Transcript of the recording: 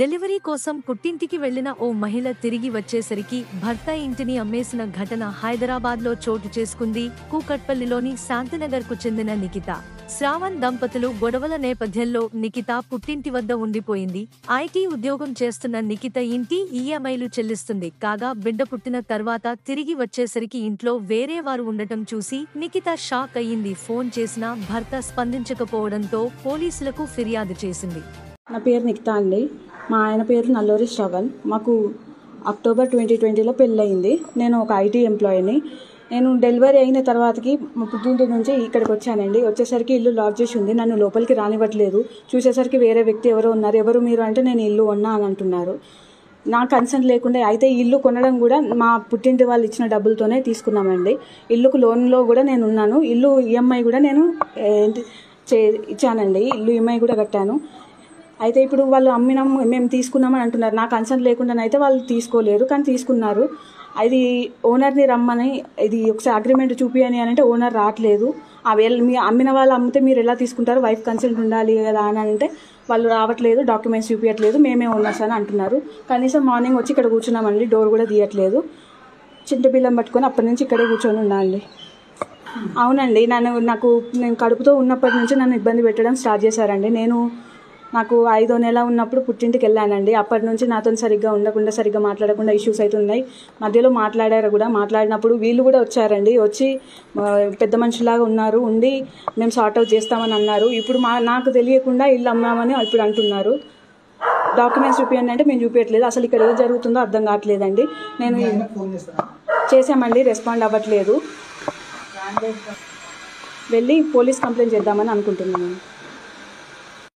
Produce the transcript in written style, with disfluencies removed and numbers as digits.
Delivery కోసం పుట్టింటికి వెళ్లిన ఓ మహిళ తిరిగి వచ్చేసరికి భర్త ఇంటిని అమ్మేసిన ఘటన హైదరాబాద్లో చోటు చేసుకుంది. కూకట్పల్లిలోని శాంతినగర్కు చెందిన నిఖిత, శ్రావణ్ దంపతులు గొడవల నేపథ్యంలో నిఖిత పుట్టింటి వద్ద ఉండిపోయింది. ఐటీ ఉద్యోగం చేస్తున్న నిఖిత ఇంటి ఈఎంఐలు చెల్లిస్తుంది. కాగా బిడ్డ పుట్టిన తర్వాత తిరిగి వచ్చేసరికి ఇంట్లో వేరే వారు ఉండటం చూసి నిఖిత షాక్ అయ్యింది. ఫోన్ చేసినా భర్త స్పందించకపోవడంతో పోలీసులకు ఫిర్యాదు చేసింది. నా పేరు నిఖిత అండి. మా ఆయన పేరు నల్లూరి శ్రవణ్. మాకు అక్టోబర్ 2020లో పెళ్ళయింది. నేను ఒక ఐటీ ఎంప్లాయీని. నేను డెలివరీ అయిన తర్వాతకి మా పుట్టింటి నుంచి ఇక్కడికి వచ్చానండి. వచ్చేసరికి ఇల్లు లాక్ చేసి ఉంది. నన్ను లోపలికి రానివ్వట్లేదు. చూసేసరికి వేరే వ్యక్తి ఎవరో ఉన్నారు. ఎవరు మీరు అంటే నేను ఇల్లు కొన్నా అని అంటున్నారు. నా కన్సర్న్ లేకుండా అయితే ఇల్లు కొనడం కూడా మా పుట్టింటి వాళ్ళు ఇచ్చిన డబ్బులతోనే తీసుకున్నామండి. ఇల్లుకు లోన్లో కూడా నేను ఉన్నాను. ఇల్లు ఈఎంఐ కూడా నేను ఇచ్చానండి. ఇల్లు ఈఎంఐ కూడా కట్టాను. అయితే ఇప్పుడు వాళ్ళు మేము తీసుకున్నామని అంటున్నారు. నా కన్సర్న్ లేకుండా అయితే వాళ్ళు తీసుకోలేరు, కానీ తీసుకున్నారు. అది ఓనర్ని రమ్మని ఇది ఒకసారి అగ్రిమెంట్ చూపియని అని అంటే ఓనర్ రావట్లేదు. మీ అమ్మిన వాళ్ళు అమ్మితే మీరు ఎలా తీసుకుంటారు, వైఫ్ కన్సెంట్ ఉండాలి కదా అని అంటే వాళ్ళు రావట్లేదు, డాక్యుమెంట్స్ చూపించట్లేదు, మేమే ఓనర్స్ అని అంటున్నారు. కనీసం మార్నింగ్ వచ్చి ఇక్కడ కూర్చున్నామండి, డోర్ కూడా తీయట్లేదు. చింత బిల్లం పట్టుకొని అప్పటి నుంచి ఇక్కడే కూర్చొని ఉన్నాండి. అవునండి, నేను కడుపుతో ఉన్నప్పటి నుంచి నన్ను ఇబ్బంది పెట్టడం స్టార్ట్ చేశారండి. నాకు 5వ నెల ఉన్నప్పుడు పుట్టింటికి వెళ్ళానండి. అప్పటి నుంచి నాతో సరిగ్గా ఉండకుండా, సరిగ్గా మాట్లాడకుండా ఇష్యూస్ అయితే ఉన్నాయి. మధ్యలో మాట్లాడారు కూడా. మాట్లాడినప్పుడు వీళ్ళు కూడా వచ్చారండి. వచ్చి పెద్ద మనుషులాగా ఉన్నారు. ఉండి మేము సార్ట్అవుట్ చేస్తామని అన్నారు. ఇప్పుడు నాకు తెలియకుండా ఇల్లు అమ్మామని ఇప్పుడు అంటున్నారు. డాక్యుమెంట్స్ చూపించండి అంటే మేము చూపించట్లేదు. అసలు ఇక్కడ ఏం జరుగుతుందో అర్థం కావట్లేదండి. నేను చేసామండి, రెస్పాండ్ అవ్వట్లేదు. వెళ్ళి పోలీస్ కంప్లైంట్ చేద్దామని అనుకుంటున్నాను.